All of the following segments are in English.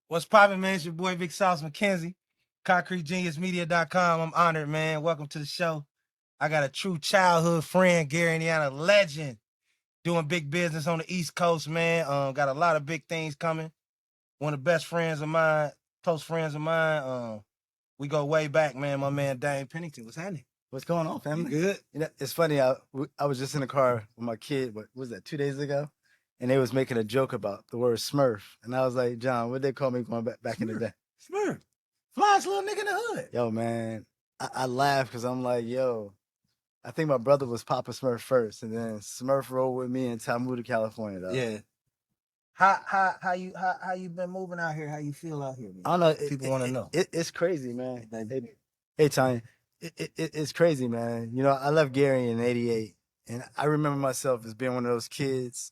What's poppin', man? It's your boy Big Sauce McKenzie, ConcreteGeniusMedia.com. I'm honored, man. Welcome to the show. I got a true childhood friend, Gary Indiana legend, doing big business on the East Coast, man. Got a lot of big things coming. One of the best friends of mine, close friends of mine. We go way back, man. My man Damon Pennington. What's happening? What's going on, family? Good. You know, it's funny. I was just in the car with my kid. What was that? 2 days ago, and they was making a joke about the word Smurf, and I was like, John, what they call me going back in the day? Smurf. Flyest little nigga in the hood. Yo, man, I laugh because I'm like, yo, I think my brother was Papa Smurf first, and then Smurf rolled with me until I moved to California. Though. Yeah. How you been moving out here? How you feel out here? Man? I don't know. People want to know. It's crazy, man. Hey, Tanya, it's crazy, man. You know, I left Gary in '88, and I remember myself as being one of those kids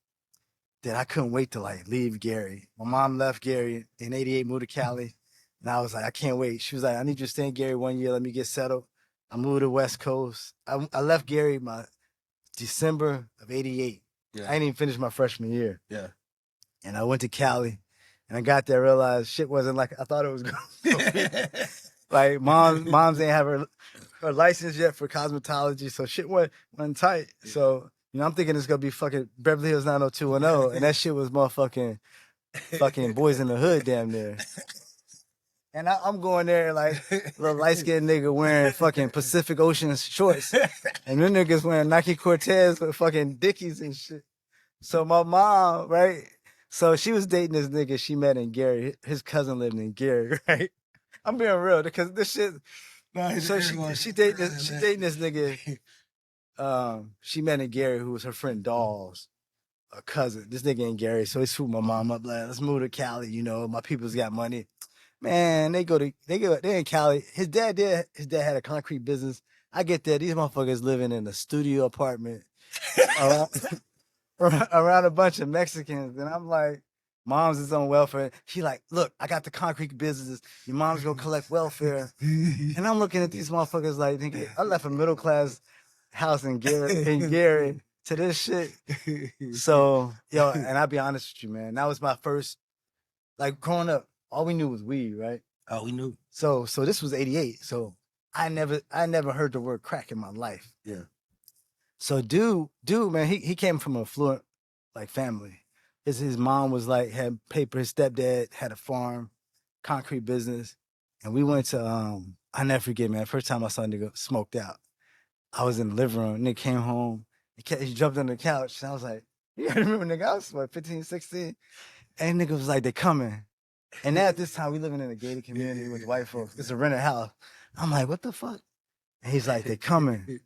that I couldn't wait to like leave Gary. My mom left Gary in '88, moved to Cali, and I was like, I can't wait. She was like, I need you to stay in Gary 1 year, let me get settled. I moved to the West Coast. I left Gary my December of '88. Yeah. I didn't even finish my freshman year. Yeah. And I went to Cali, and I got there, realized shit wasn't like I thought it was going to be. Like moms ain't have her license yet for cosmetology, so shit went tight. Yeah. So you know, I'm thinking it's gonna be fucking Beverly Hills 90210, and that shit was motherfucking fucking Boys in the Hood damn near. And I'm going there like little light skinned nigga wearing fucking Pacific Ocean shorts, and them niggas wearing Nike Cortez with fucking Dickies and shit. So my mom, right? So she was dating this nigga she met in Gary. His cousin lived in Gary, right? I'm being real because this shit. No, so she dating this nigga. She met in Gary, who was her friend Dawes, a cousin. This nigga in Gary, so he swooped my mom up like, let's move to Cali. You know, my people's got money. Man, they in Cali. His dad had a concrete business. I get that these motherfuckers living in a studio apartment around a bunch of Mexicans, and I'm like, mom's is on welfare. She like, look, I got the concrete business. Your mom's gonna collect welfare. And I'm looking at these motherfuckers like, nigga, I left a middle class house in Gary to this shit. So, yo, and I'll be honest with you, man. That was my first, like growing up, all we knew was weed, right? Oh, we knew. So this was '88. So I never heard the word crack in my life. Yeah. So dude, man, he came from an affluent like family. His mom was like had paper. His stepdad had a farm, concrete business, and we went to I never forget, man. First time I saw a nigga smoked out, I was in the living room. Nigga came home. He jumped on the couch, and I was like, "You gotta remember, nigga, I was what 15, 16?" And nigga was like, "They coming." And now at this time, we living in a gated community with white folks. It's a rented house. I'm like, "What the fuck?" And he's like, "They coming."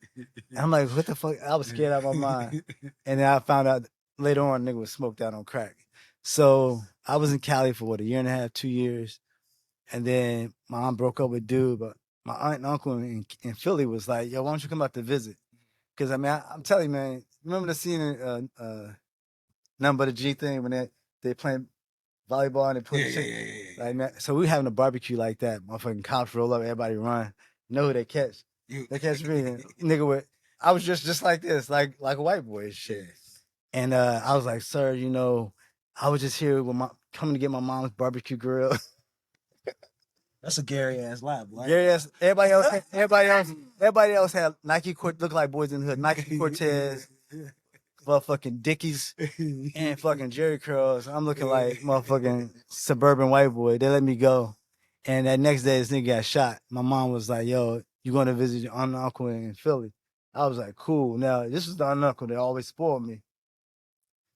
And I'm like, "What the fuck?" I was scared out of my mind. And then I found out later on, nigga was smoked out on crack. So I was in Cali for what, a year and a half, 2 years. And then my aunt broke up with dude, but my aunt and uncle in Philly was like, yo, why don't you come out to visit? Because, I mean, I'm telling you, man, remember the scene in Nothing But a G thing when they playing volleyball and they put Yeah. Like, man, so we having a barbecue like that. Motherfucking cops roll up, everybody run. You know who they catch? They catch me. Nigga with, I was just like this, like a white boy and shit. And I was like, sir, you know, I was just here with coming to get my mom's barbecue grill. That's a Gary ass lie, boy. Gary ass. Everybody else had Nike look like Boys in the Hood, Nike Cortez, motherfucking Dickies, and fucking Jerry curls. I'm looking like motherfucking suburban white boy. They let me go, and that next day this nigga got shot. My mom was like, "Yo, you going to visit your aunt and uncle in Philly?" I was like, "Cool." Now this was the aunt and uncle that always spoiled me.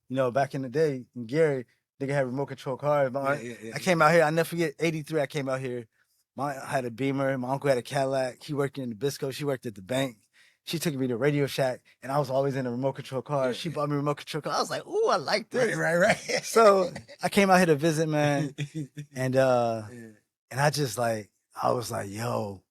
You know, back in the day, in Gary, nigga had remote control cars. I came out here, I never forget, '83, I came out here. My aunt had a Beamer. My uncle had a Cadillac. He worked in the Bisco. She worked at the bank. She took me to Radio Shack, and I was always in a remote control car. She bought me a remote control car. I was like, ooh, I like this. Right. So I came out here to visit, man. And I just like, I was like, yo,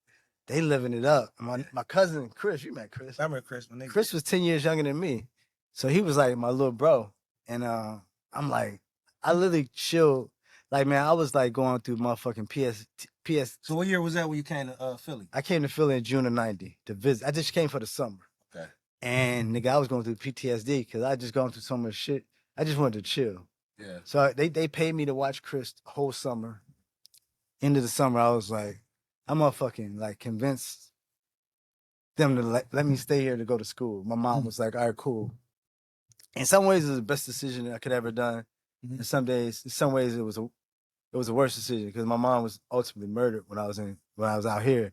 they living it up. My cousin, Chris, you met Chris. I remember Chris. My nigga. Chris was 10 years younger than me. So he was like my little bro. And I'm like, I literally chilled. Like, man, I was like going through motherfucking PS. So what year was that when you came to Philly? I came to Philly in June of '90 to visit. I just came for the summer. Okay. And nigga, I was going through PTSD because I just gone through so much shit. I just wanted to chill. Yeah. So they paid me to watch Chris the whole summer. end of the summer, I was like, I'm motherfucking like convinced them to let me stay here to go to school. My mom was like, all right, cool. In some ways, it was the best decision that I could ever done. In some ways, it was a worse decision because my mom was ultimately murdered when I was out here.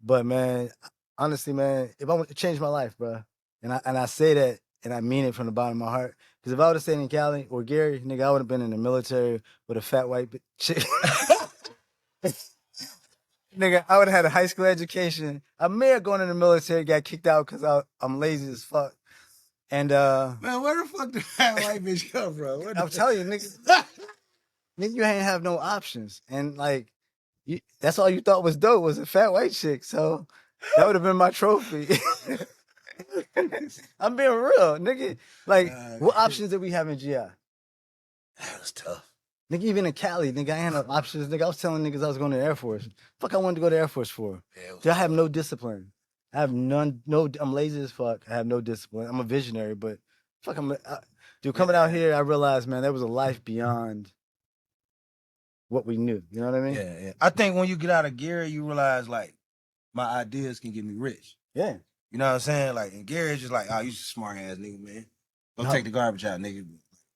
But man, honestly, man, if I want to change my life, bro, and I say that and I mean it from the bottom of my heart, because if I would have stayed in Cali or Gary, nigga, I would have been in the military with a fat white chick. Nigga, I would have had a high school education. I may have gone in the military, got kicked out because I'm lazy as fuck. And man, where the fuck did that white bitch come from? I'm telling you, nigga, nigga, you ain't have no options. And like, that's all you thought was dope was a fat white chick. So that would have been my trophy. I'm being real, nigga. Like, what options did we have in GI? That was tough. Nigga, even in Cali, nigga, I had no options. Nigga, I was telling niggas I was going to the Air Force. Fuck, I wanted to go to the Air Force for. Yeah, I have no discipline. I have none. No, I'm lazy as fuck. I have no discipline. I'm a visionary, but fuck, dude. Coming out here, I realized, man, there was a life beyond what we knew. You know what I mean? Yeah, yeah. I think when you get out of Gary, you realize like my ideas can get me rich. Yeah. You know what I'm saying? Like, and Gary's just like, oh, you just a smart ass nigga, man. Don't take the garbage out, nigga.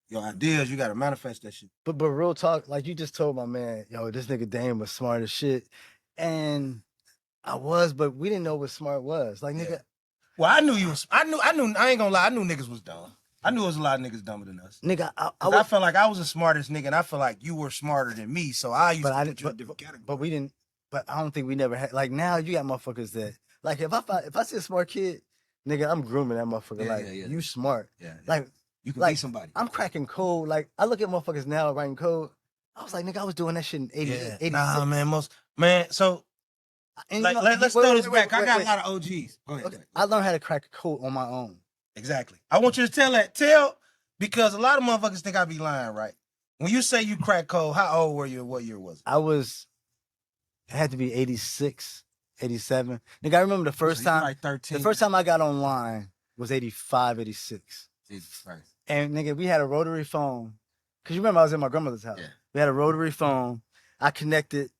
Your ideas, you gotta manifest that shit. But real talk, like you just told my man, yo, this nigga Damon was smart as shit. And I was, but we didn't know what smart was. Like, nigga. Well, I knew you was, I ain't gonna lie, I knew niggas was dumb. I knew it was a lot of niggas dumber than us. Nigga, I felt like I was the smartest nigga, and I feel like you were smarter than me, so I used to put you in a different category. But we didn't, but I don't think we never had, like now you got motherfuckers that, like if I see a smart kid, nigga, I'm grooming that motherfucker. You smart. Yeah. Like, you can be somebody. I'm cracking code. Like, I look at motherfuckers now writing code. I was like, nigga, I was doing that shit in 86. Nah, man, so, and like, let's throw this back. I got a lot of OGs. Go ahead. Okay. I learned how to crack a code on my own. Exactly. I want you to tell, because a lot of motherfuckers think I be lying, right? When you say you crack code, how old were you? What year was it? It had to be 86, 87. Nigga, I remember the first time. Like 13. The first time I got online was 85, 86. Jesus Christ. And nigga, we had a rotary phone. Cause you remember I was in my grandmother's house. Yeah. We had a rotary phone. I connected.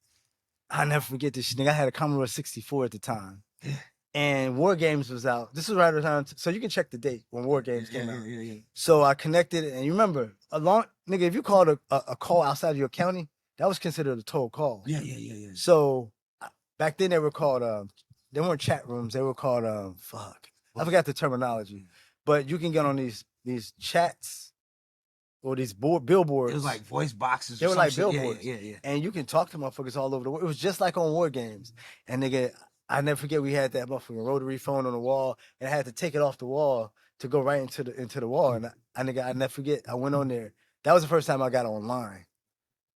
I'll never forget this shit. Nigga, I had a Commodore 64 at the time. Yeah. And War Games was out. This was right around, so you can check the date when War Games came out. Yeah. So I connected, and you remember, nigga, if you called a call outside of your county, that was considered a toll call. Yeah. So back then they were called, they weren't chat rooms, they were called, I forgot the terminology. But you can get on these chats or these billboards. It was like voice boxes. They were like billboards. Yeah. And you can talk to motherfuckers all over the world. It was just like on War Games. And nigga, I never forget we had that motherfucking rotary phone on the wall, and I had to take it off the wall to go right into the wall. And I never forget. I went on there. That was the first time I got online.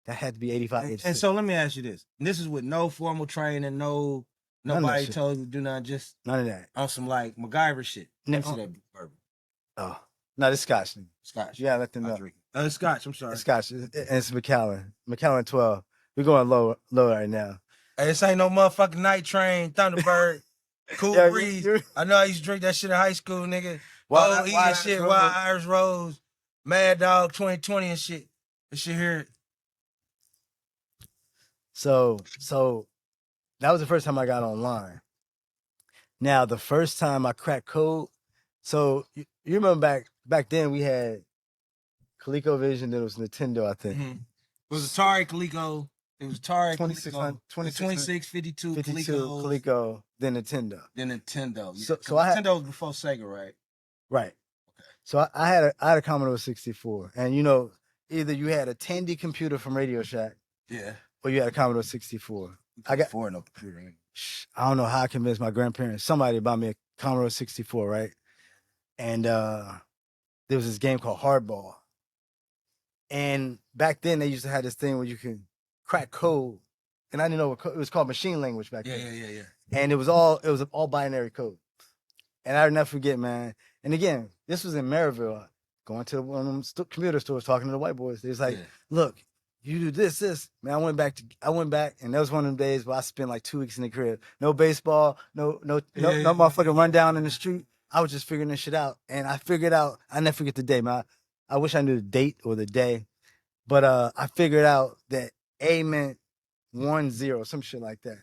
That had to be 85. 86. And so let me ask you this. And this is with no formal training, nobody told you to do nothing, just none of that. On some like MacGyver shit. Next to that bourbon. Oh. No, this Scotch. Scotch. Yeah, let them know. It's Scotch, I'm sorry. It's Scotch. And it's Macallan. Macallan 12. We're going low right now. Hey, this ain't no motherfucking Night Train, Thunderbird, Cool Breeze. I know I used to drink that shit in high school, nigga. Wild Irish Rose, Mad Dog 2020 and shit. That shit here. So that was the first time I got online. Now, the first time I cracked code, so you remember back then we had ColecoVision, then it was Nintendo, I think. Mm-hmm. It was Atari, Coleco. It was Atari, 2652, Coleco, then Nintendo. So Nintendo was before Sega, right? Right. Okay. So I had a Commodore 64, and you know, either you had a Tandy computer from Radio Shack, or you had a Commodore 64. I got four no computer. I don't know how I convinced my grandparents. Somebody bought me a Commodore 64, right? And there was this game called Hardball. And back then they used to have this thing where you can crack code, and I didn't know what it was called machine language back then. Yeah. And it was all binary code. And I'll never forget, man. And again, this was in Maryville. Going to one of them computer stores, talking to the white boys. They was like, "Look, you do this. Man, I went back, and that was one of them days where I spent like 2 weeks in the crib. No baseball, no motherfucking run down in the street. I was just figuring this shit out, and I figured out. I never forget the day, man. I wish I knew the date or the day, but I figured out that A meant 10, some shit like that.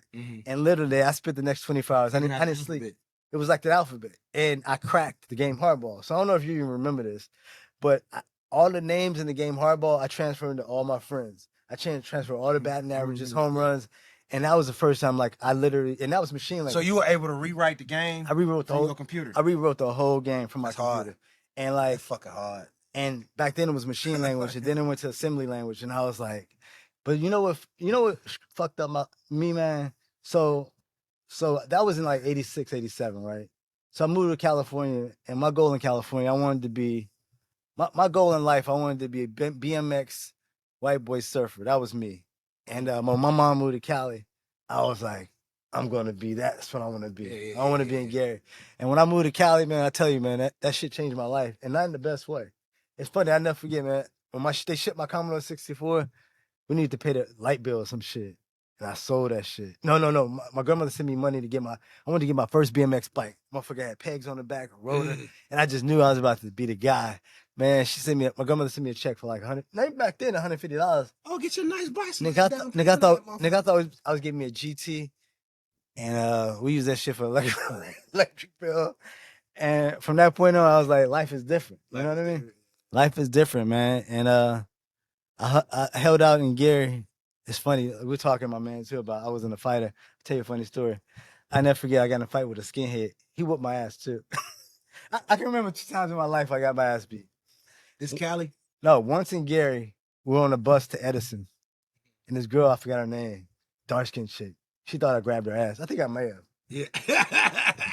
And literally, I spent the next 24 hours. I didn't sleep. It was like the alphabet. And I cracked the game Hardball. So I don't know if you even remember this, but all the names in the game Hardball, I transferred into all my friends. I transferred all the batting averages, home runs. And that was the first time, like, I literally, and that was machine language. So you were able to rewrite the game I rewrote from your computer? I rewrote the whole game from my computer. Hard. And like, that's fucking hard. And back then it was machine language, and then it went to assembly language, and I was like, but you know what fucked up me, man? So that was in like 86, 87, right? So I moved to California, and my goal in California, I wanted to be, my goal in life, I wanted to be a BMX white boy surfer. That was me. And when my mom moved to Cali, I was like, I'm going to be that. That's what I want to be. I want to be in Gary. And when I moved to Cali, man, I tell you, man, that shit changed my life, and not in the best way. It's funny, I never forget, man. When they shipped my Commodore 64, we needed to pay the light bill or some shit. And I sold that shit. No. My grandmother sent me money to I wanted to get my first BMX bike. Motherfucker had pegs on the back, a rotor. And I just knew I was about to be the guy. Man, my grandmother sent me a check for like back then, $150. Oh, get your nice bicycle. Nigga, I thought I was getting me a GT. And we used that shit for electric bill. And from that point on, I was like, life is different. You know what I mean? Life is different, man. And I held out in Gary. It's funny. We're talking, my man, too, about I was in a fighter. I'll tell you a funny story. I never forget, I got in a fight with a skinhead. He whooped my ass, too. I can remember 2 times in my life I got my ass beat. This Cali? No, once in Gary, we were on a bus to Edison. And this girl, I forgot her name, dark-skinned chick. She thought I grabbed her ass. I think I may have. Yeah.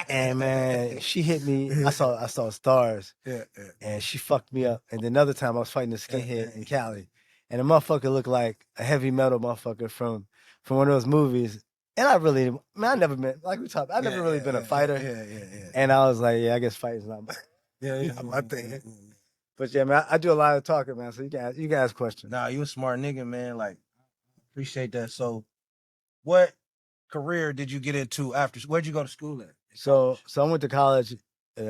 And man, she hit me. I saw stars. Yeah. And she fucked me up. And then another time I was fighting a skinhead in Cali. And the motherfucker looked like a heavy metal motherfucker from one of those movies. And I never been, like we talked, I've never really been a fighter. Yeah. And I was like, yeah, I guess fighting's not my thing. But yeah, man, I do a lot of talking, man. So you can ask questions. Nah, you a smart nigga, man. Like, appreciate that. So what career did you get into after? Where'd you go to school at? So I went to college,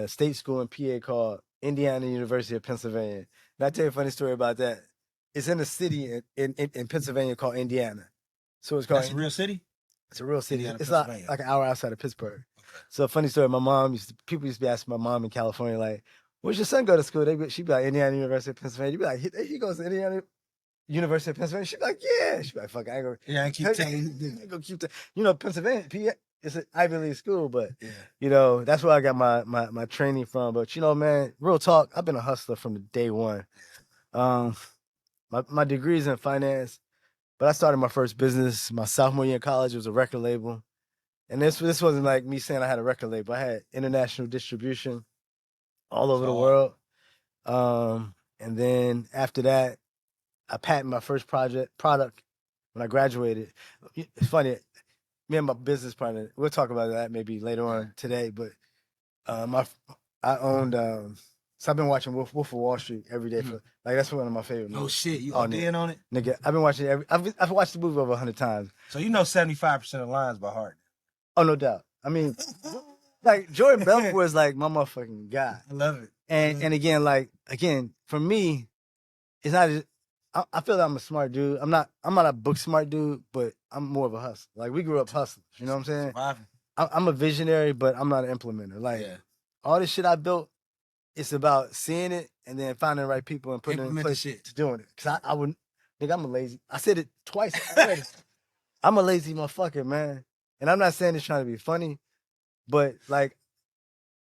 state school in PA called Indiana University of Pennsylvania. And I tell you a funny story about that. It's in a city in Pennsylvania called Indiana. So it's called. That's a real city? It's a real city. Indiana, it's like an hour outside of Pittsburgh. Okay. So a funny story. People used to be asking my mom in California, like, where's your son go to school? She'd be like, Indiana University of Pennsylvania. You'd be like, he goes to Indiana University of Pennsylvania. She'd be like, yeah. She'd be like, fuck, I ain't gonna. Yeah, I keep telling you. I ain't gonna keep telling. Pennsylvania, PA, it's an Ivy League school, but that's where I got my training from. But man, real talk, I've been a hustler from the day one. My degree's in finance, but I started my first business my sophomore year in college. It was a record label. And this wasn't like me saying I had a record label. I had international distribution all over the world. And then after that, I patented my first product when I graduated. It's funny, me and my business partner, we'll talk about that maybe later on today, but I owned so I've been watching Wolf of Wall Street every day for that's one of my favorite movies. Oh shit, you all in on it? Nigga, I've been watching I've watched the movie over 100 times. So you know 75% of the lines by heart. Oh, no doubt. I mean, like Jordan Belfort is like my motherfucking guy. I love it. And again, for me, it's not I feel that I'm a smart dude. I'm not a book smart dude, but I'm more of a hustler. Like we grew up hustling. You know what I'm saying? Surviving. I'm a visionary, but I'm not an implementer. Like all this shit I built, it's about seeing it and then finding the right people and putting it in place to doing it. Cause I wouldn't think I'm a lazy. I said it twice already. I'm a lazy motherfucker, man. And I'm not saying it's trying to be funny, but like,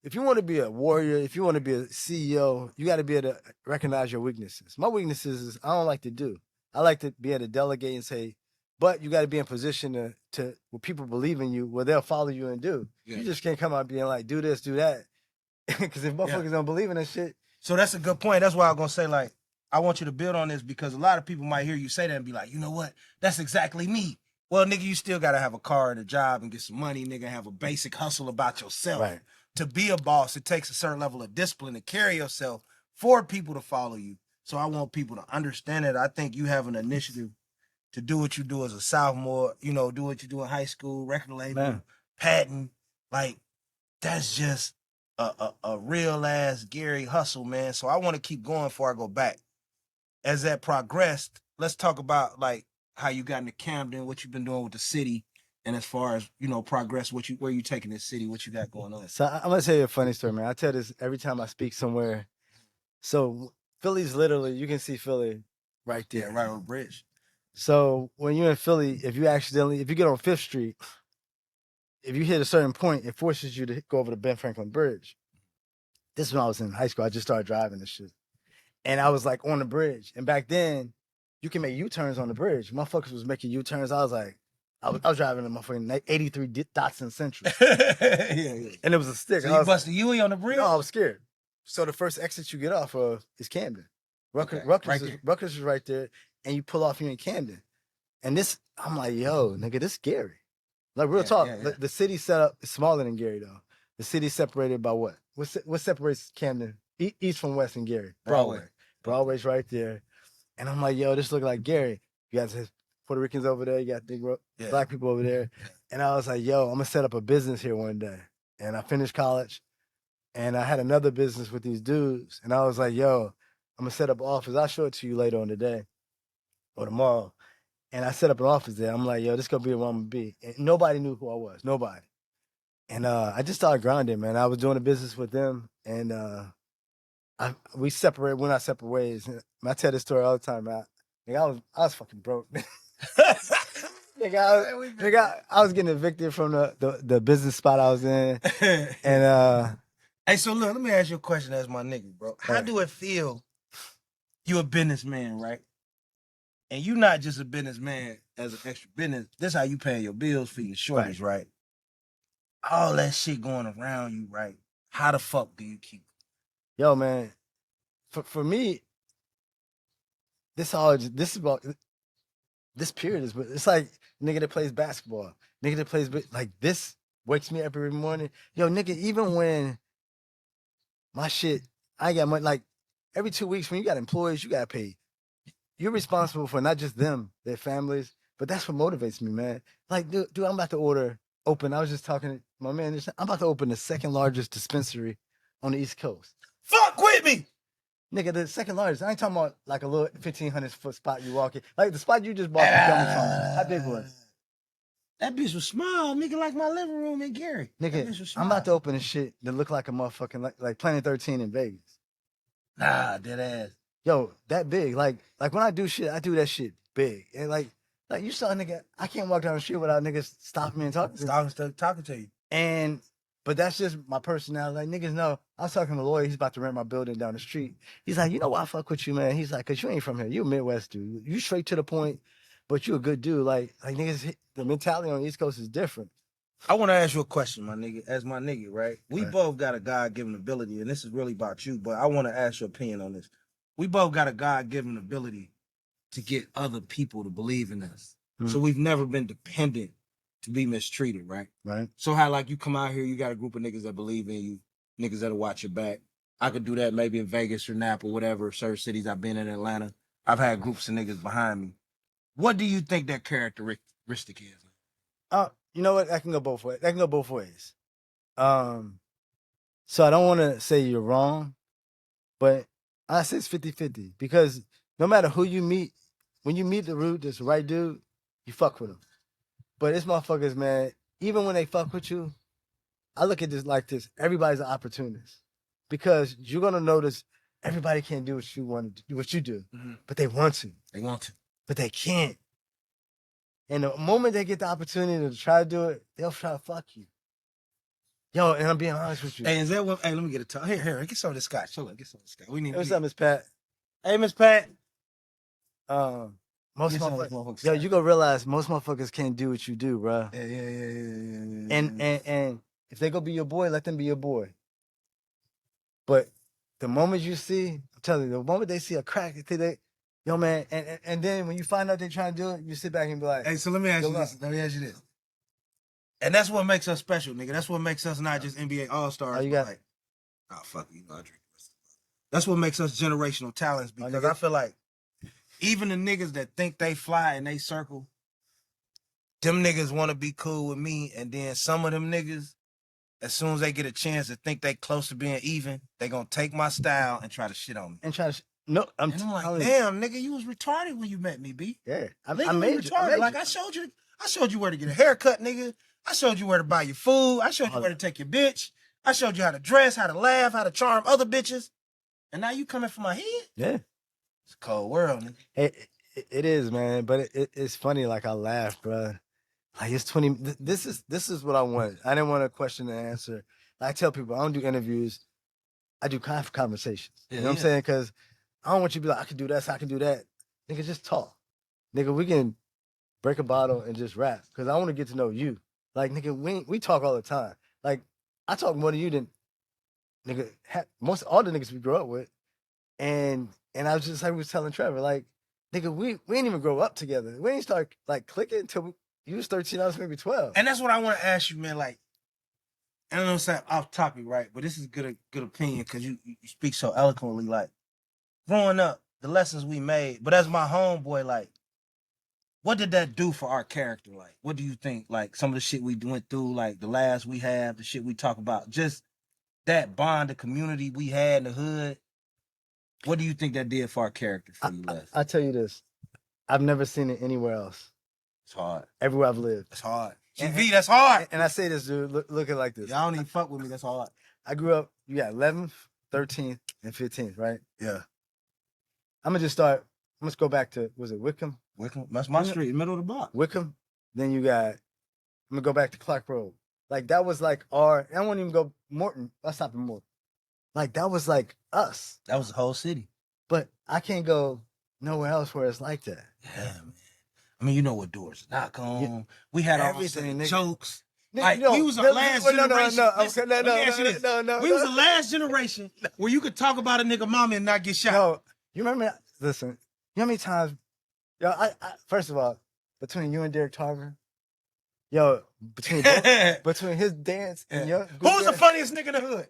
if you want to be a warrior, if you want to be a CEO, you got to be able to recognize your weaknesses. My weaknesses is I don't like to do. I like to be able to delegate and say, but you got to be in position to where people believe in you, where they'll follow you and do. Yeah. You just can't come out being like, do this, do that. Because if motherfuckers don't believe in that shit. So that's a good point. That's why I'm going to say, like, I want you to build on this because a lot of people might hear you say that and be like, you know what? That's exactly me. Well, nigga, you still got to have a car and a job and get some money, nigga, have a basic hustle about yourself. Right. To be a boss, it takes a certain level of discipline to carry yourself for people to follow you. So I want people to understand it. I think you have an initiative to do what you do as a sophomore, do what you do in high school, record label, patent. Like, that's just a real ass Gary hustle, man. So I want to keep going before I go back. As that progressed, let's talk about like how you got into Camden, what you've been doing with the city, and as far as progress, where you taking this city, what you got going on. So I'm gonna tell you a funny story, man. I tell this every time I speak somewhere. So Philly's literally, you can see Philly right there, right on the bridge. So when you're in Philly, if you get on 5th Street, if you hit a certain point, it forces you to go over the Ben Franklin Bridge. This is when I was in high school. I just started driving this shit. And I was like on the bridge. And back then, you can make U-turns on the bridge. Motherfuckers was making U-turns. I was like, I was driving a motherfucking 83 Datsun Central. yeah. And it was a stick. So you busted Huey on the bridge? No, I was scared. So the first exit you get off of is Camden. Rutgers is right there. And you pull off here in Camden. And this, I'm like, yo, nigga, this is Gary. Like, real talk. Yeah. The city set up is smaller than Gary, though. The city's separated by what? What separates Camden, east from west, and Gary? Broadway. Broadway's right there. And I'm like, yo, this look like Gary. You got Puerto Ricans over there. You got black people over there. And I was like, yo, I'm going to set up a business here one day. And I finished college. And I had another business with these dudes. And I was like, yo, I'm going to set up an office. I'll show it to you later on today or tomorrow. And I set up an office there. I'm like, yo, this going to be where I'm going to be. And nobody knew who I was. Nobody. And I just started grinding, man. I was doing a business with them. And we separated, went our separate ways. And I tell this story all the time, man. Nigga, I was fucking broke. Nigga, I was getting evicted from the business spot I was in. And hey, so look, let me ask you a question as my nigga, bro. How do it feel? You a businessman, right? And you not just a businessman as an extra business. This how you paying your bills for your shorties, right? All that shit going around you, right? How the fuck do you keep it? Yo, man, for me, this period is, it's like nigga that plays basketball, nigga that plays, like, this wakes me up every morning. Yo, nigga, even when my shit, I got money, like, every 2 weeks when you got employees, you got paid. You're responsible for not just them, their families, but that's what motivates me, man. Like, dude, I'm about to open. I was just talking to my man. I'm about to open the second largest dispensary on the East Coast. Fuck with me! Nigga, the second largest. I ain't talking about like a little 1,500-foot spot you walk in. Like the spot you just bought from Gummy Farm. How big was it? That bitch was small, nigga, like my living room in Gary. Nigga, I'm about to open a shit that look like a motherfucking, like Planet 13 in Vegas. Nah, dead ass. Yo, that big. Like when I do shit, I do that shit big. And like you saw a nigga, I can't walk down the street without niggas stopping me and talking to you. But that's just my personality. Like, niggas know. I was talking to a lawyer. He's about to rent my building down the street. He's like, you know why I fuck with you, man? He's like, because you ain't from here. You a Midwest dude. You straight to the point, but you a good dude. Like niggas, the mentality on the East Coast is different. I want to ask you a question, my nigga. As my nigga, right? We both got a God-given ability, and this is really about you, but I want to ask your opinion on this. We both got a God-given ability to get other people to believe in us. Mm-hmm. So we've never been dependent to be mistreated, right? Right. So how, like, you come out here, you got a group of niggas that believe in you, niggas that'll watch your back. I could do that maybe in Vegas or Napa or whatever, certain cities I've been in Atlanta. I've had groups of niggas behind me. What do you think that characteristic is? You know what? That can go both ways. So I don't want to say you're wrong, but I say it's 50-50 because no matter who you meet, when you meet this right dude, you fuck with him. But it's motherfuckers, man, even when they fuck with you, I look at this like this. Everybody's an opportunist because you're going to notice everybody can't do what you want to do, what you do, but they want to. They want to. But they can't. And the moment they get the opportunity to try to do it, they'll try to fuck you. Yo, and I'm being honest with you. Hey, is that what? Hey, let me get a talk. Here, get some of this scotch. Show get some of this scotch. We need. What's up, Miss Pat? Hey, Miss Pat. Most motherfuckers. Yo, you gonna realize most motherfuckers can't do what you do, bro. Yeah. And if they go be your boy, let them be your boy. But the moment you see, I'm telling you, the moment they see a crack, yo, man, and then when you find out they trying to do it, you sit back and be like, hey, so let me ask you this. And that's what makes us special, nigga. That's what makes us not just NBA All-Stars. Like, oh, fuck you, I drink. That's what makes us generational talents because I feel like even the niggas that think they fly in they circle, them niggas want to be cool with me, and then some of them niggas, as soon as they get a chance to think they close to being even, they gonna take my style and try to shit on me. No, I'm And I'm like, telling you. damn, nigga, you was retarded when you met me, B. Yeah, I Legally made you. retarded. Like I showed you where to get a haircut, nigga. I showed you where to buy your food. I showed you where to take your bitch. I showed you how to dress, how to laugh, how to charm other bitches. And now you coming for my head? Yeah. It's a cold world, nigga. It is, man. But it's funny. Like I laugh, bro. Like it's 20. This is what I want. I didn't want a question and answer. I tell people I don't do interviews. I do conversations. You know what I'm saying? Because I don't want you to be like, I can do this, I can do that. Nigga, just talk. Nigga, we can break a bottle and just rap. Because I want to get to know you. Like, nigga, we talk all the time. Like, I talk more to you than nigga most all the niggas we grew up with. And I was just like we was telling Trevor, like, nigga, we didn't even grow up together. We didn't start like clicking until you was 13, I was maybe 12. And that's what I want to ask you, man. Like, I don't know if it's off topic, right? But this is good opinion because you speak so eloquently. Like, growing up, the lessons we made. But as my homeboy, like, what did that do for our character? Like, what do you think? Like, some of the shit we went through, like the laughs we have, the shit we talk about, just that bond, the community we had in the hood. What do you think that did for our character for you, Les? I tell you this, I've never seen it anywhere else. It's hard. Everywhere I've lived. It's hard. GV, that's hard. And I say this, dude, look at it like this. Y'all don't even fuck with me, that's hard. I grew up, you got 11th, 13th, and 15th, right? Yeah. I'm going to just start, let's go back to, was it Wickham? Wickham, that's my street, middle of the block. Wickham, then you got, I'm going to go back to Clark Road. Like, that was like our, I won't even go Morton, let's stop in Morton. Like, that was like us. That was the whole city. But I can't go nowhere else where it's like that. Yeah, man. I mean, you know what doors knock on. Yeah. We had everything, jokes. Like, we was the last generation. We was the last generation where you could talk about a nigga mama and not get shot. No, you remember, listen, you know how many times, yo, I first of all, between you and Derek Tarver, yo, between his dance and your... Who's the funniest nigga in the hood?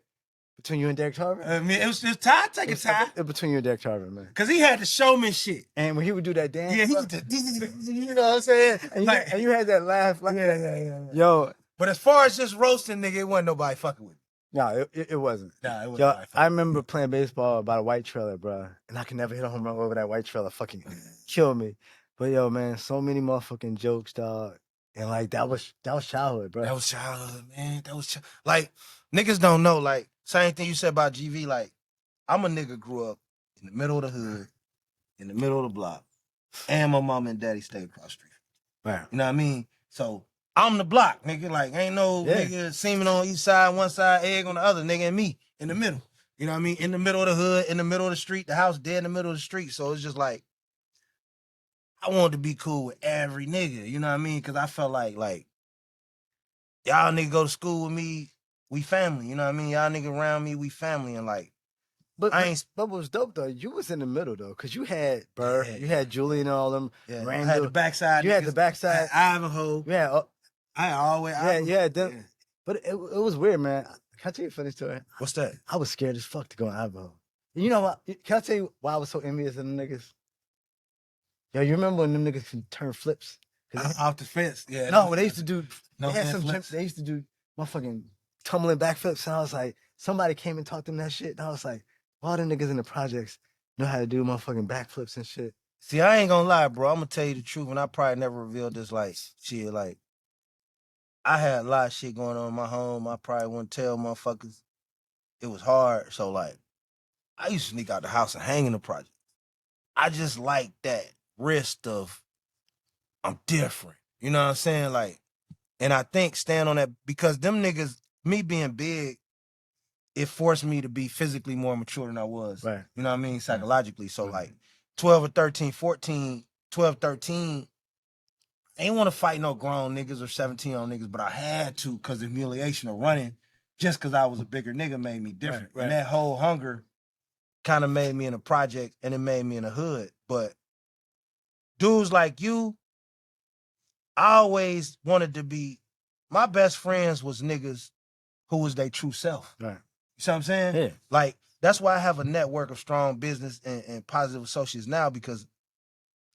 Between you and Derek Tarver? I mean, it was Ty taking Ty. Between you and Derek Tarver, man. Because he had the showman shit. And when he would do that dance... Yeah, he would you know what I'm saying? And you had that laugh. Like, yeah. Yo. But as far as just roasting, nigga, it wasn't nobody fucking with me. No, it wasn't. Nah, it wasn't. Yo, I remember playing baseball about a white trailer, bro. And I could never hit a home run over that white trailer. Fucking kill me. But yo, man, so many motherfucking jokes, dog. And like, that was childhood, bro. That was childhood, man. Like, niggas don't know, like, same thing you said about GV, like, I'm a nigga grew up in the middle of the hood, in the middle of the block, and my mom and daddy stayed across the street. Right. You know what I mean? So, I'm the block, nigga. Like, ain't no nigga semen on each side, one side, egg on the other, nigga, and me in the middle. You know what I mean? In the middle of the hood, in the middle of the street, the house dead in the middle of the street. So, it's just like, I wanted to be cool with every nigga, you know what I mean? Because I felt like, y'all nigga go to school with me, we family, you know what I mean? Y'all nigga around me, we family, and like, but what was dope though, you was in the middle though, because you had Burr, you had Julian and all them. Yeah, Randall. I had the backside. You had the backside. Ivanhoe. Yeah. I always. Yeah, them. Yeah. But it was weird, man. Can I tell you a funny story? What's that? I was scared as fuck to go in Ivanhoe. You know what? Can I tell you why I was so envious of them niggas? Yo, you remember when them niggas can turn flips? Off the fence, yeah. No, when they used to do, they used to do motherfucking tumbling backflips, and I was like, somebody came and taught them that shit, and I was like, all the niggas in the projects know how to do motherfucking backflips and shit. See, I ain't gonna lie, bro. I'm gonna tell you the truth, and I probably never revealed this, like, shit, like, I had a lot of shit going on in my home. I probably wouldn't tell motherfuckers. It was hard, so, like, I used to sneak out the house and hang in the project. I just like that risk of, I'm different. You know what I'm saying? Like, and I think stand on that, because them niggas, me being big, it forced me to be physically more mature than I was. Right. You know what I mean? Psychologically. So like 12 or 13, 14, 12, 13, I ain't want to fight no grown niggas or 17-year-old niggas, but I had to, because the humiliation of running, just because I was a bigger nigga, made me different. Right. And that whole hunger kind of made me in a project, and it made me in a hood. But dudes like you, I always wanted to be, my best friends was niggas who was their true self. Right. You see what I'm saying? Yeah. Like, that's why I have a network of strong business and positive associates now, because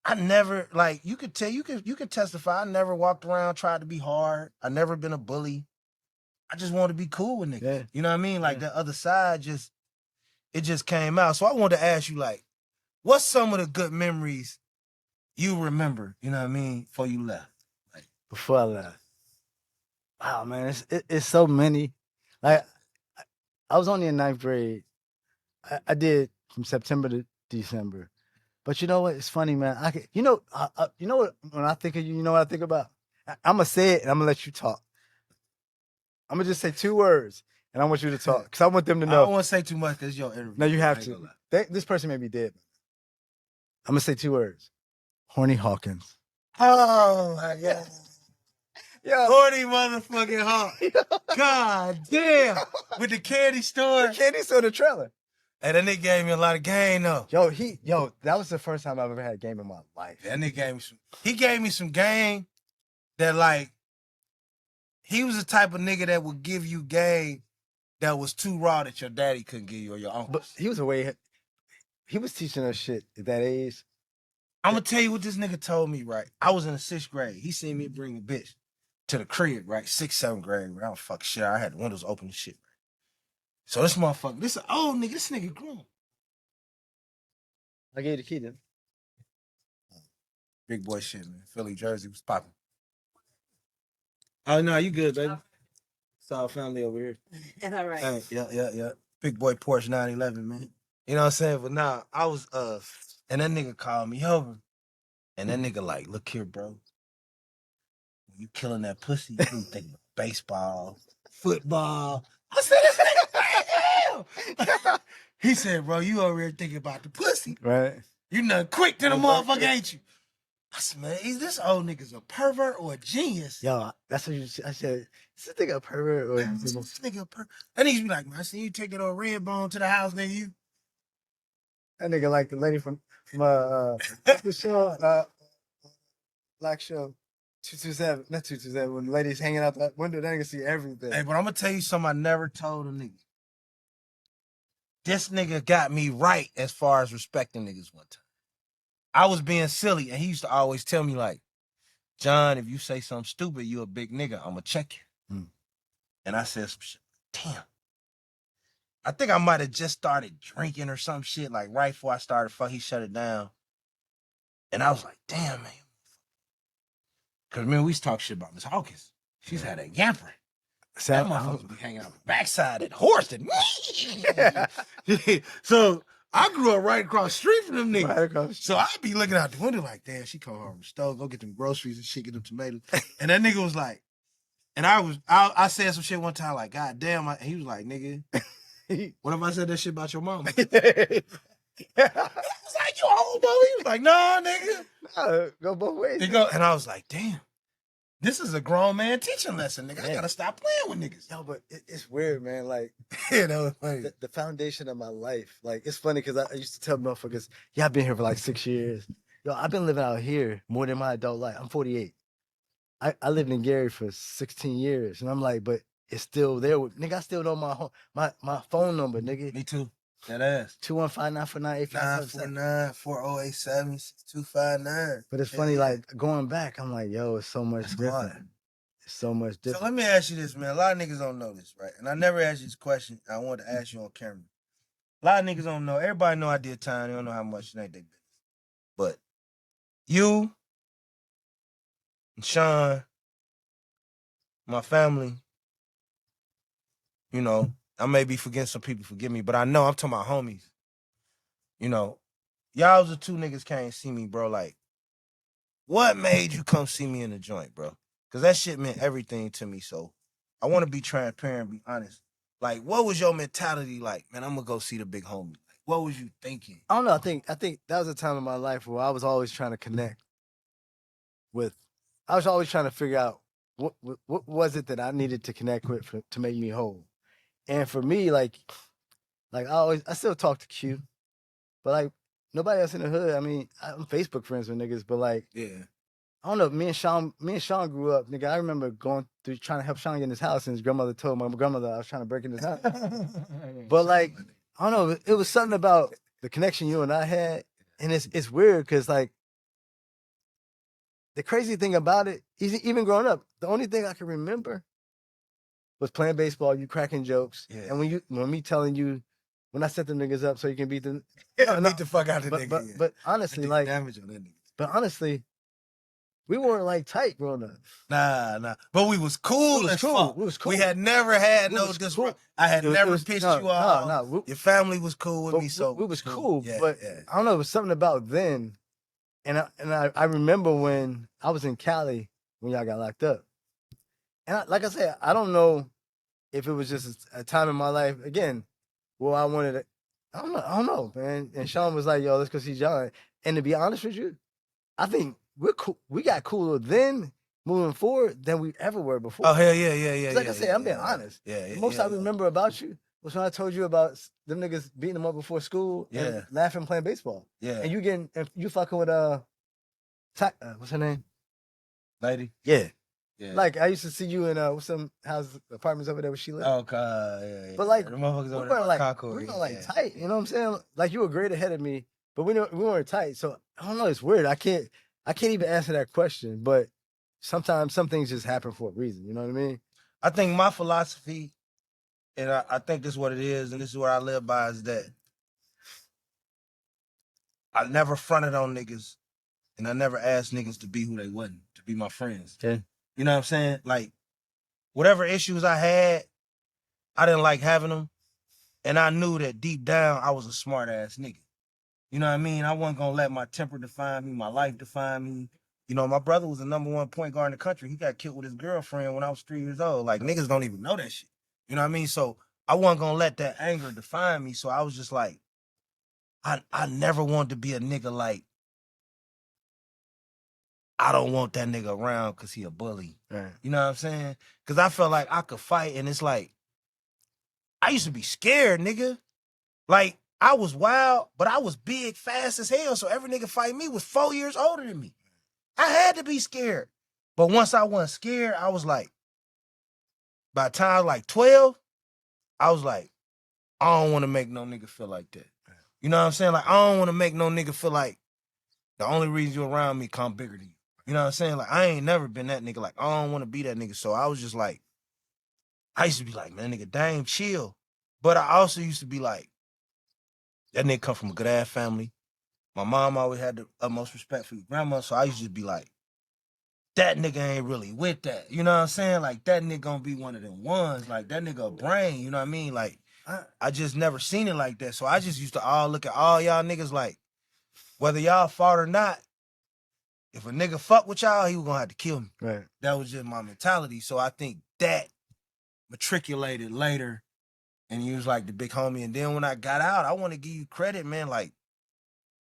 I never, like, you could testify, I never walked around, tried to be hard. I never been a bully. I just wanted to be cool with niggas. Yeah. You know what I mean? Like, the other side it just came out. So I wanted to ask you, like, what's some of the good memories you remember, you know what I mean, before you left? Like, Before I left. Wow, man, it's so many. Like I was only in ninth grade. I did from September to December. But you know what? It's funny, man. You know what? When I think of you, you know what I think about? I'm gonna say it, and I'm gonna let you talk. I'm gonna just say 2 words, and I want you to talk because I want them to I know. don't want to say too much because your interview. No, you I have ain't to. gonna lie. This person may be dead. I'm gonna say 2 words. Horny Hawkins. Oh my God. Yeah. Horny motherfucking hawk. God damn. With the candy store. Candy store, the trailer. Hey, that nigga gave me a lot of game though. Yo, that was the first time I've ever had a game in my life. That nigga gave me some. He gave me some game that like. He was the type of nigga that would give you game that was too raw that your daddy couldn't give you or your uncle. But he was teaching us shit at that age. I'm gonna tell you what this nigga told me, right? I was in the 6th grade. He seen me bring a bitch to the crib, right? 6th, 7th grade. I don't fuck shit. I had the windows open and shit. So this motherfucker, this an old nigga, this nigga grown. I gave you the key then. Big boy shit, man. Philly Jersey was popping. Oh no, you good, baby. It's all family over here. All right. Hey, yeah. Big boy Porsche 911, man. You know what I'm saying? But nah, I was and that nigga called me over. And that nigga like, look here, bro. When you killing that pussy, you need to think about baseball, football. I said, this nigga crazy hell. He said, bro, you over here thinking about the pussy. Right. You nothing quick to the motherfucker, ain't you? I said, man, is this old nigga's a pervert or a genius? Yo, that's what I said. Is this nigga a pervert or This nigga a pervert? That nigga be like, man, I seen you take that old red bone to the house, nigga. You. that nigga like the lady from what's the show? Black Show. 227, not 227. When the lady's hanging out that window, that nigga see everything. Hey, but I'm gonna tell you something I never told a nigga. This nigga got me right as far as respecting niggas one time. I was being silly, and he used to always tell me, like, John, if you say something stupid, you a big nigga, I'm gonna check you. And I said some shit. Damn. I think I might have just started drinking or some shit, like right before I started, he shut it down. And I was like, damn, man. Because, man, we used to talk shit about Miss Hawkins. She's had a yamper. That motherfucker be hanging out the backside of the horse. So I grew up right across the street from them niggas. Right so I'd be looking out the window like, damn, she come home from the stove, go get them groceries and shit, get them tomatoes. And that nigga was like, and I said some shit one time like, God damn, he was like, nigga, what if I said that shit about your mama? I was like, you old, bro. He was like, nah, nigga. Nah, go both ways. And I was like, damn. This is a grown man teaching lesson, nigga. I gotta stop playing with niggas. Yo, but it's weird, man. Like, you know, funny. The foundation of my life. Like, it's funny because I used to tell motherfuckers, yeah, I've been here for like 6 years. Yo, I've been living out here more than my adult life. I'm 48. I lived in Gary for 16 years. And I'm like, but it's still there. Nigga, I still know my phone number, nigga. Me too. That ass. 215-949-8577. 949-4087-6259. But it's funny, like, going back, I'm like, yo, it's so much different. It's so much different. So let me ask you this, man. A lot of niggas don't know this, right? And I never asked you this question. I wanted to ask you on camera. A lot of niggas don't know. Everybody know I did time. They don't know how much it ain't their business. But you and Sean, my family, you know, I may be forgetting some people, forgive me, but I know I'm talking about homies. You know, y'all was the 2 niggas can't see me, bro. Like, what made you come see me in the joint, bro? Because that shit meant everything to me. So I want to be transparent, be honest. Like, what was your mentality like? Man, I'm going to go see the big homie. Like, what was you thinking? I don't know. I think that was a time in my life where I was always trying to connect with. I was always trying to figure out what was it that I needed to connect with to make me whole. And for me, like I still talk to Q, but like nobody else in the hood. I mean, I'm Facebook friends with niggas, but like, yeah, I don't know. Me and Sean grew up, nigga. I remember going through trying to help Sean get in his house, and his grandmother told my grandmother I was trying to break in his house. But like, I don't know. It was something about the connection you and I had, and it's weird because like the crazy thing about it, even growing up, the only thing I can remember was playing baseball, you cracking jokes, and when me telling you when I set them niggas up so you can beat them. Beat the fuck out of the but, nigga. But, yeah. but honestly, like, damage on that nigga. But honestly, we weren't like tight growing up. Nah. But we was cool as fuck. We was cool. We had never had no disrespect. Cool. I had never pissed you off. No. Your family was cool with me, so we was cool. Yeah, but I don't know, it was something about then. And I remember when I was in Cali when y'all got locked up. And like I said, I don't know if it was just a time in my life again where I wanted to. I don't know, man. And Sean was like, "Yo, let's go see John." And to be honest with you, I think we're cool. We got cooler then, moving forward, than we ever were before. Oh hell yeah. Like I said, I'm being honest. Yeah. The most I remember about you was when I told you about them niggas beating them up before school and laughing playing baseball. Yeah. And you fucking with what's her name? Lady. Yeah. Like I used to see you in with some house apartments over there where she lived. Oh God, yeah. But like the motherfuckers over there, like Concord, we were like tight. You know what I'm saying? Like you were great ahead of me, but we weren't tight. So I don't know. It's weird. I can't even answer that question. But sometimes some things just happen for a reason. You know what I mean? I think my philosophy, and I think this is what it is, and this is what I live by, is that I never fronted on niggas, and I never asked niggas to be who they wasn't, to be my friends. Okay. You know what I'm saying? Like, whatever issues I had, I didn't like having them. And I knew that deep down, I was a smart ass nigga. You know what I mean? I wasn't gonna let my temper define me, my life define me. You know, my brother was the #1 point guard in the country. He got killed with his girlfriend when I was 3 years old. Like, niggas don't even know that shit. You know what I mean? So I wasn't gonna let that anger define me. So I was just like, I never wanted to be a nigga like, I don't want that nigga around because he a bully. Right. You know what I'm saying? Because I felt like I could fight, and it's like, I used to be scared, nigga. Like, I was wild, but I was big, fast as hell, so every nigga fighting me was 4 years older than me. I had to be scared. But once I wasn't scared, I was like, by the time I was like 12, I was like, I don't want to make no nigga feel like that. You know what I'm saying? Like, I don't want to make no nigga feel like the only reason you around me come bigger than you. You know what I'm saying? Like, I ain't never been that nigga. Like, I don't want to be that nigga. So I was just like, I used to be like, man, nigga, dang, chill. But I also used to be like, that nigga come from a good ass family. My mom always had the utmost respect for your grandma. So I used to just be like, that nigga ain't really with that. You know what I'm saying? Like, that nigga gonna be one of them ones. Like, that nigga a brain. You know what I mean? Like, I just never seen it like that. So I just used to all look at all y'all niggas like, whether y'all fought or not, if a nigga fuck with y'all, he was gonna have to kill me. Right. That was just my mentality. So I think that matriculated later, and he was like the big homie. And then when I got out, I want to give you credit, man. Like,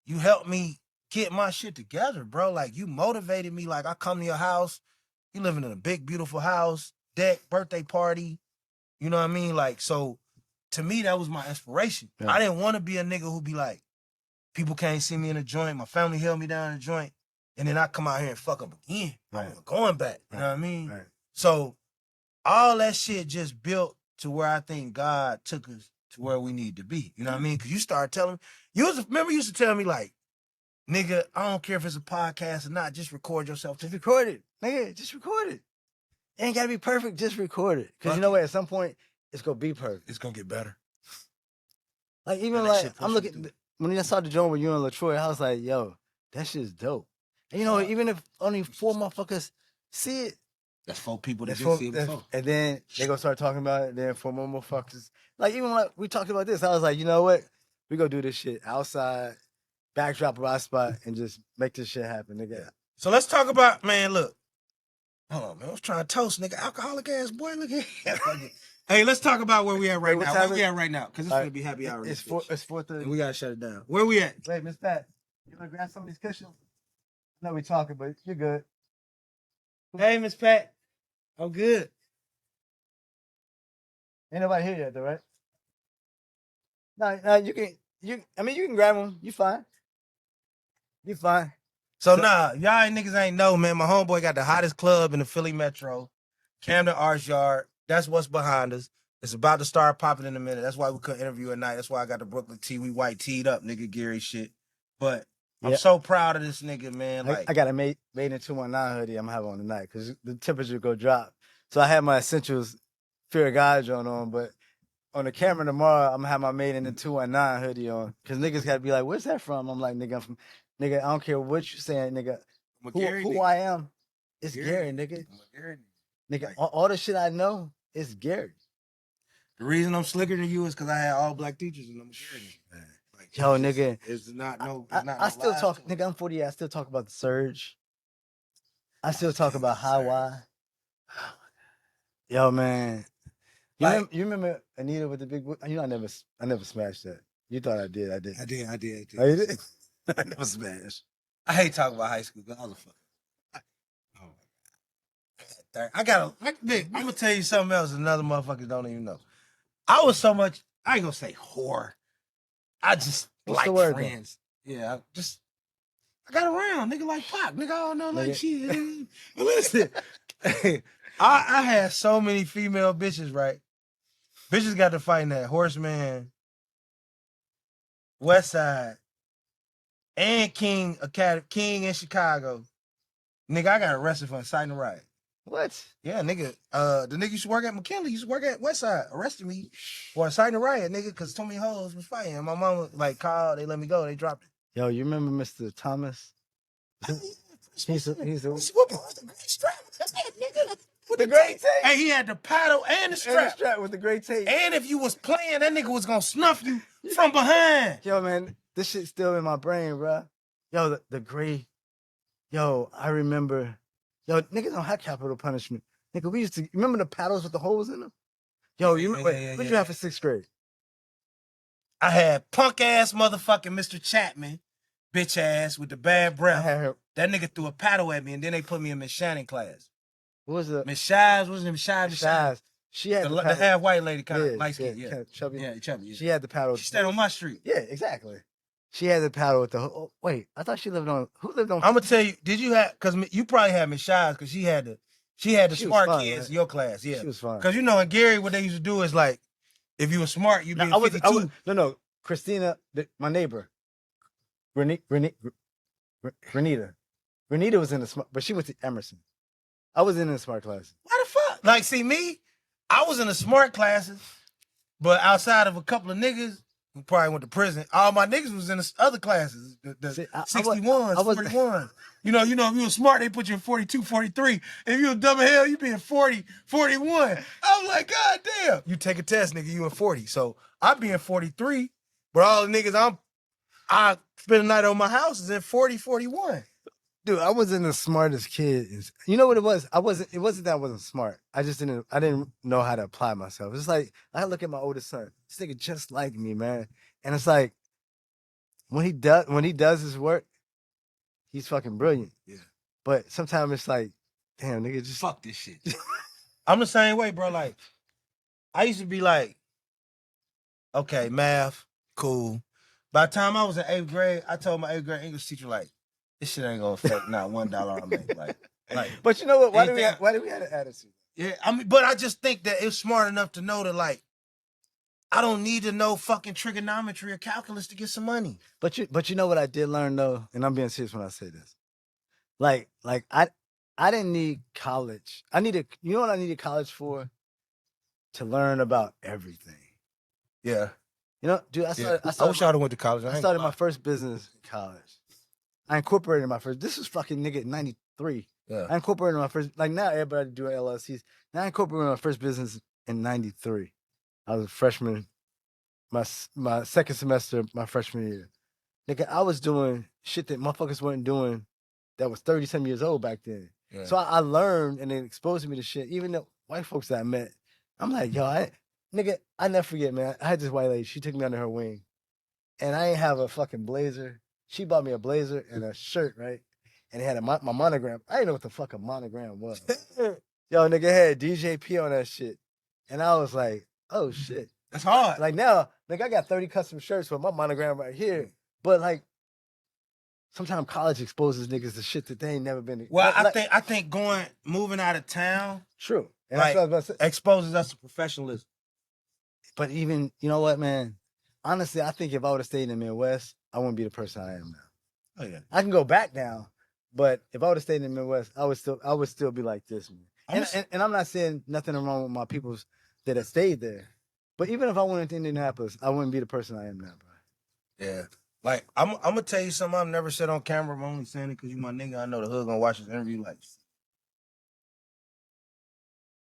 you helped me get my shit together, bro. Like, you motivated me. Like, I come to your house, you living in a big, beautiful house, deck, birthday party. You know what I mean? Like, so to me, that was my inspiration. Yeah. I didn't want to be a nigga who be like, people can't see me in a joint. My family held me down in a joint. And then I come out here and fuck up again. Right. I'm going back. You know what I mean? Right. So all that shit just built to where I think God took us to where we need to be. You know what I mean? Because you started telling me, remember you used to tell me like, nigga, I don't care if it's a podcast or not, just record yourself. Just record it. Nigga, just record it. It ain't got to be perfect, just record it. Because you know what? At some point, it's going to be perfect. It's going to get better. Like, even like, I'm looking, when I saw the joint with you and LaTroy, I was like, yo, that shit's dope. And you know, even if only 4 motherfuckers see it, that's 4 people that didn't see it before. And then they gonna start talking about it, then 4 more motherfuckers. Like, even when we talked about this, I was like, you know what? We gonna do this shit outside, backdrop of our spot, and just make this shit happen, nigga. So let's talk about, man, look. Hold on, man. I was trying to toast, nigga. Alcoholic ass boy, look here. Hey, let's talk about where we at right now. Where we at right now? Because it's gonna be happy hour. It's 4:30. We gotta shut it down. Where we at? Wait, Miss Pat, you wanna grab some of these cushions? No, we talking, but you're good. Hey, Miss Pat. I'm good. Ain't nobody here yet, though, right? No, you can grab them. You fine. You fine. So y'all niggas ain't know, man. My homeboy got the hottest club in the Philly Metro, Camden Arts Yard. That's what's behind us. It's about to start popping in a minute. That's why we couldn't interview at night. That's why I got the Brooklyn tee. We white teed up, nigga, Gary shit. But I'm so proud of this nigga, man. Like, I got a made in 219 hoodie I'm having on tonight because the temperature go drop. So I had my essentials Fear of God joint on, but on the camera tomorrow, I'm gonna have my Made in the 219 hoodie on. Cause niggas gotta be like, where's that from? I'm like, nigga, I'm from nigga, I don't care what you saying, nigga. Who I am, it's Gary, nigga. Nigga, like, all the shit I know is Gary. The reason I'm slicker than you is because I had all black teachers and I'm Gary. Like, yo, nigga. It's not no. I still talk, nigga. I'm 40. I still talk about the surge. I still talk about how I. Yo, man. You remember Anita with the big? You know, I never smashed that. You thought I did. I did. I did. Oh, you did? I never smashed. I hate talking about high school because I was a fucker. I'm gonna tell you something else. Another motherfuckers don't even know. I was so much. I ain't gonna say whore. I just like friends. Then? Yeah, I got around, nigga, like Pac. Nigga, I don't know, like shit. Listen, I had so many female bitches, right? Bitches got to fighting that Horseman, West Side, and King Academy, King in Chicago. Nigga, I got arrested for inciting a riot. What? Yeah, nigga. The nigga used to work at McKinley, used to work at Westside, arrested me for inciting a riot, nigga, because too many hoes was fighting. And my mama like called, they let me go, they dropped it. Yo, you remember Mr. Thomas? He's a with the great tape. And he had the paddle and the strap. And the strap with the great tape. And if you was playing, that nigga was gonna snuff you from behind. Yo, man, this shit's still in my brain, bro. Yo, the gray. Yo, I remember. Yo, niggas don't have capital punishment. Nigga, we used to remember the paddles with the holes in them. Yo, you what did you have for 6th grade? I had punk ass motherfucking Mr. Chapman, bitch ass with the bad breath. That nigga threw a paddle at me, and then they put me in Miss Shannon class. What was it? Miss Shives, wasn't it Miss Shives? She had the half white lady, kind of light skin, kind of chubby. Yeah, chubby. Yeah. She had the paddle. She stayed on my street. Yeah, exactly. She had the paddle with the. Oh, wait, I thought she lived on. Who lived on? I'm gonna tell you. Did you have? Because you probably had Miss Shives because she had the smart kids in your class. Yeah, she was fun. Because you know in Gary, what they used to do is like, if you were smart, you be 52. No. Christina, my neighbor, Renita was in the smart, but she went to Emerson. I was in the smart class. Why the fuck? Like, see me, I was in the smart classes, but outside of a couple of niggas who probably went to prison, all my niggas was in the other classes, the 61s, 41. You know, if you were smart, they put you in 42, 43. If you were dumb as hell, you be in 40, 41. I was like, God damn. You take a test, nigga, you in 40. So I be in 43, but all the niggas I spend the night on my house is in 40, 41. Dude, I wasn't the smartest kid. You know what it was? It wasn't that I wasn't smart. I didn't know how to apply myself. It's like, I look at my oldest son. This nigga just like me, man. And it's like, when he does his work, he's fucking brilliant. Yeah. But sometimes it's like, damn, nigga, just fuck this shit. I'm the same way, bro. Like, I used to be like, okay, math, cool. By the time I was in 8th grade, I told my 8th grade English teacher, like, this shit ain't gonna affect not $1 I make. Like, but you know what? Why do we have an attitude? Yeah, I mean, but I just think that it's smart enough to know that, like, I don't need to know fucking trigonometry or calculus to get some money. But you know what I did learn though, and I'm being serious when I say this. Like I didn't need college. You know what I needed college for? To learn about everything. Yeah. You know, dude, I wish I would have went to college. I started my first business in college. I incorporated my first. This was fucking nigga 93. Yeah. I incorporated my first. Like now, everybody doing LLCs. Now I incorporated my first business in 93. I was a freshman. My second semester, my freshman year. Nigga, I was doing shit that motherfuckers weren't doing. That was 30-some years old back then. Yeah. So I learned, and it exposed me to shit. Even the white folks that I met, I'm like, yo, I never forget, man. I had this white lady. She took me under her wing, and I ain't have a fucking blazer. She bought me a blazer and a shirt, right? And it had my monogram. I didn't know what the fuck a monogram was. Yo, nigga had DJP on that shit. And I was like, oh, shit. That's hard. Like now, like I got 30 custom shirts with my monogram right here. But like, sometimes college exposes niggas to shit that they ain't never been. Well, I think moving out of town. True. And like, exposes us to professionalism. But even, you know what, man? Honestly, I think if I would have stayed in the Midwest, I wouldn't be the person I am now. Oh yeah. I can go back now, but if I would have stayed in the Midwest, I would still be like this, man. And I'm not saying nothing wrong with my peoples that have stayed there. But even if I went to Indianapolis, I wouldn't be the person I am now, bro. Yeah. Like, I'm gonna tell you something I've never said on camera. I'm only saying it because you my nigga. I know the hood gonna watch this interview. Like,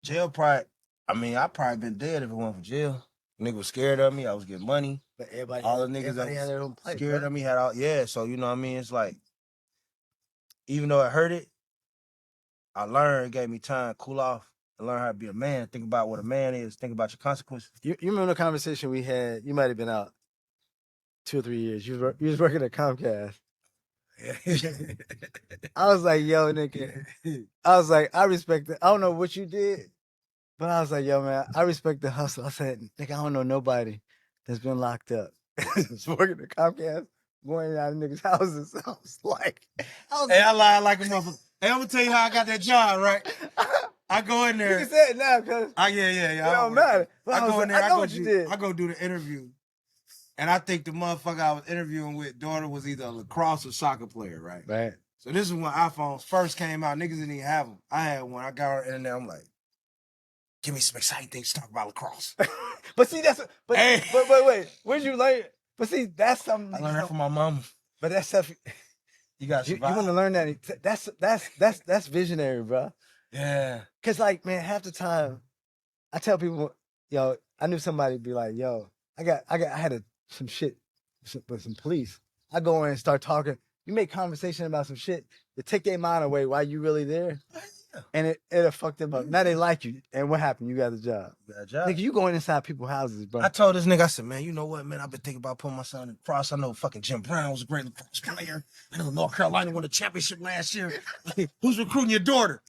jail probably, I probably been dead if it wasn't for jail. Nigga was scared of me. I was getting money. But everybody, All the niggas that had their own was place, scared bro. of me had all, yeah. So, you know what I mean? It's like, even though it hurt it, I learned, it gave me time to cool off and learn how to be a man. Think about what a man is. Think about your consequences. You remember the conversation we had? You might have been out 2 or 3 years. You was working at Comcast. I was like, yo, nigga. I was like, I respect it. I don't know what you did, but I was like, yo, man, I respect the hustle. I said, nigga, I don't know nobody that's been locked up. Just working at Comcast, going out of niggas' houses. I was like, hey, I lied like a motherfucker. Hey, I'm gonna tell you how I got that job, right? I go in there. You can say it now, cuz. Yeah. It don't matter. I go in there, I know what you did. I go do the interview. And I think the motherfucker I was interviewing with daughter was either a lacrosse or soccer player, right? Right. So this is when iPhones first came out. Niggas didn't even have them. I had one. I got in there. I'm like, give me some exciting things to talk about lacrosse. But see, but wait, where'd you learn? But see, that's something I learned that from my mom. But that's stuff you got. You want to learn that. That's visionary, bro. Yeah. Cause like, man, half the time, I tell people, yo, I knew somebody be like, yo, I had some shit with some police. I go in and start talking. You make conversation about some shit to take their mind away while you really there. Yeah. And it'll fuck them up. Now they like you. And what happened? You got a job. Nigga, you going inside people's houses, bro. I told this nigga, I said, man, you know what, man? I've been thinking about putting my son in lacrosse. I know fucking Jim Brown was a great lacrosse player. I know North Carolina won the championship last year. Who's recruiting your daughter?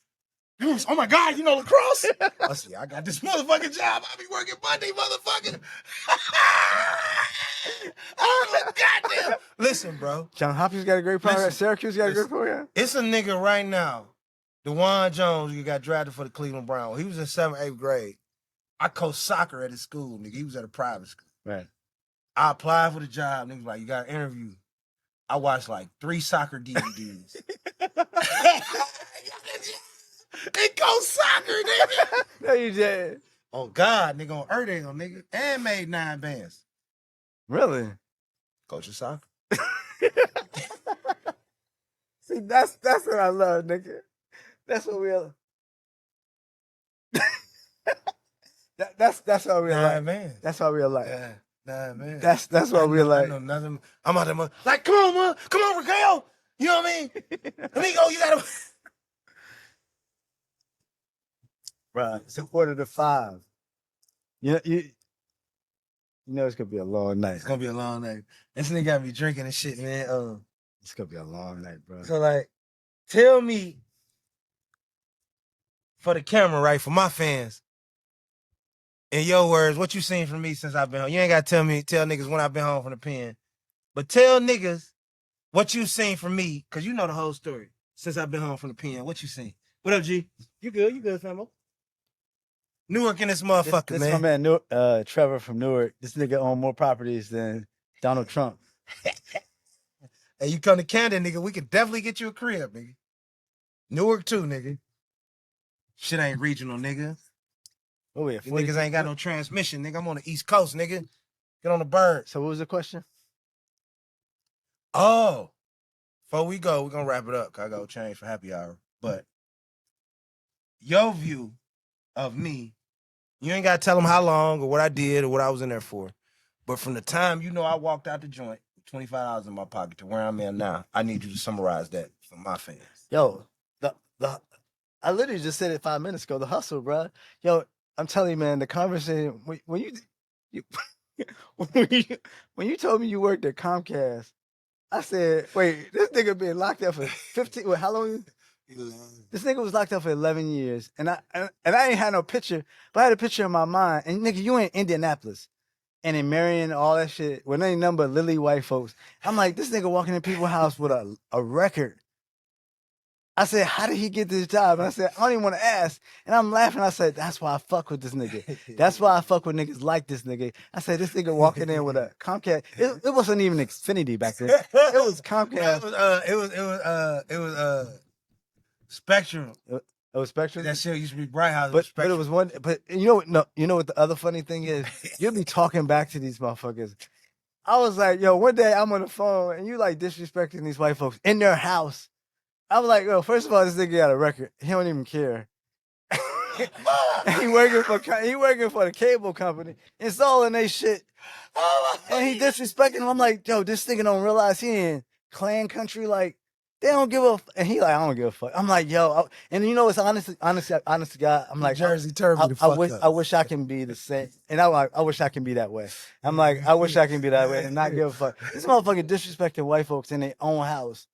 Oh my God, you know lacrosse? I said, I got this motherfucking job. I'll be working Monday, motherfucker. Oh, goddamn. Listen, bro. John Hopkins got a great program. Syracuse got a great program. It's a nigga right now, DeJuan Jones, who got drafted for the Cleveland Browns. He was in 7th, 8th grade. I coached soccer at his school, nigga. He was at a private school. Right. I applied for the job. Niggas like, you got an interview. I watched like 3 soccer DVDs. They coach soccer, nigga. No, you did. Oh God, nigga on Erdale, nigga, and made 9 bands. Really? Coaching soccer. See, that's what I love, nigga. That's what we are. That's what we are like. Man. That's what we are like. Yeah, 9 man. That's what we are like. I know nothing. I'm out there, like, come on, man, come on, Raquel. You know what I mean? Let me go. You gotta. Bruh, it's 4:45. You know it's gonna be a long night. It's gonna be a long night. This nigga got me drinking and shit, man. It's gonna be a long night, bro. So like, tell me for the camera, right? For my fans, in your words, what you seen from me since I've been home? You ain't gotta tell niggas when I've been home from the pen, but tell niggas what you seen from me, cause you know the whole story since I've been home from the pen. What you seen? What up, G? You good, famo? Newark in this motherfucker, this man. This my man, Trevor from Newark. This nigga own more properties than Donald Trump. Hey, you come to Canada, nigga, we can definitely get you a crib, nigga. Newark too, nigga. Shit ain't regional, nigga. Oh, yeah, Niggas ain't got no transmission, nigga. I'm on the East Coast, nigga. Get on the bird. So what was the question? Oh, before we go, we're gonna wrap it up, cause I gotta change for happy hour. But your view of me, you ain't gotta tell them how long or what I did or what I was in there for. But from the time I walked out the joint, $25 in my pocket to where I'm at now, I need you to summarize that for my fans. Yo, I literally just said it 5 minutes ago. The hustle, bro. Yo, I'm telling you, man. The conversation when you when you told me you worked at Comcast, I said, wait, this nigga been locked up for 15. Wait, how long? 11. This nigga was locked up for 11 years, and I ain't had no picture, but I had a picture in my mind. And nigga, you in Indianapolis, and in Marion, all that shit, with any number of lily white folks. I'm like, this nigga walking in people's house with a record. I said, how did he get this job? And I said, I don't even want to ask. And I'm laughing. I said, that's why I fuck with this nigga. That's why I fuck with niggas like this nigga. I said, this nigga walking in with a Comcast. It wasn't even Xfinity back then. It was Comcast. It was Spectrum. It was Spectrum. That shit used to be Bright House. But it was one. But you know what? No, you know what the other funny thing is? You'll be talking back to these motherfuckers. I was like, yo, one day I'm on the phone and you like disrespecting these white folks in their house. I was like, yo, first of all, this nigga got a record. He don't even care. he working for the cable company, installing they shit. And he disrespecting him. I'm like, yo, this nigga don't realize he in clan country. Like, they don't give a and he like, I don't give a fuck. I'm like, yo, and you know, it's honest to God. I'm like, Jersey turned me the fuck up. I wish I can be the same, and I wish I can be that way. I'm like, I wish I can be that way and not give a fuck. This motherfucker disrespecting white folks in their own house,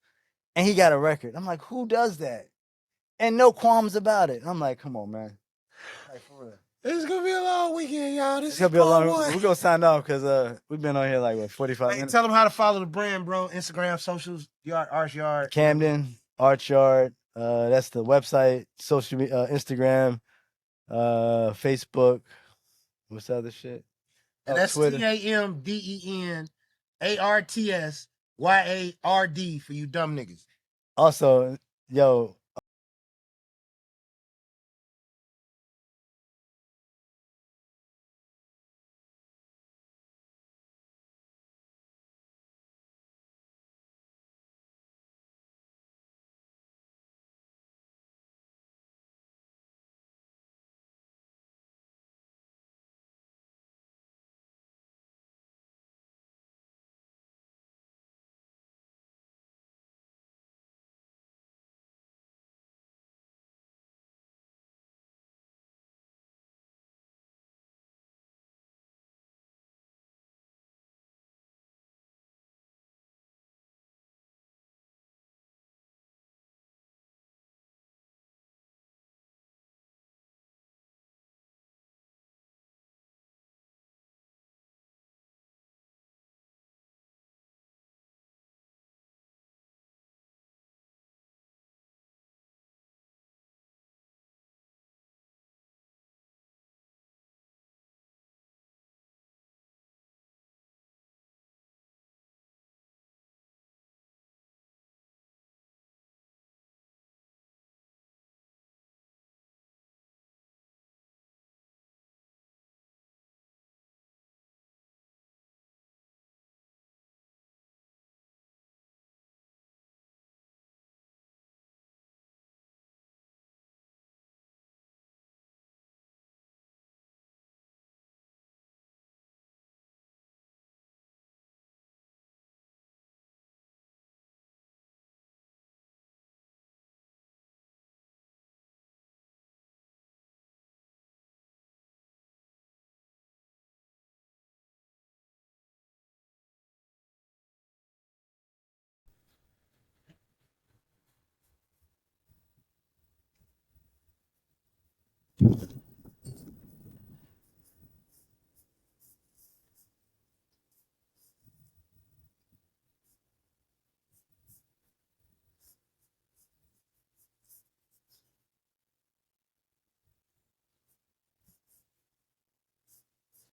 and he got a record. I'm like, who does that? And no qualms about it. I'm like, come on, man. Like, for real. It's gonna be a long weekend, y'all. This It's gonna be a long. We're gonna sign off because we've been on here like what 45 minutes. Tell them how to follow the brand, bro. Instagram, socials, Arch Yard, Camden Arch Yard. That's the website. Social media, Instagram, Facebook. What's the other shit? And that's Twitter. TAMDENARTSYARD for you dumb niggas. Also, yo.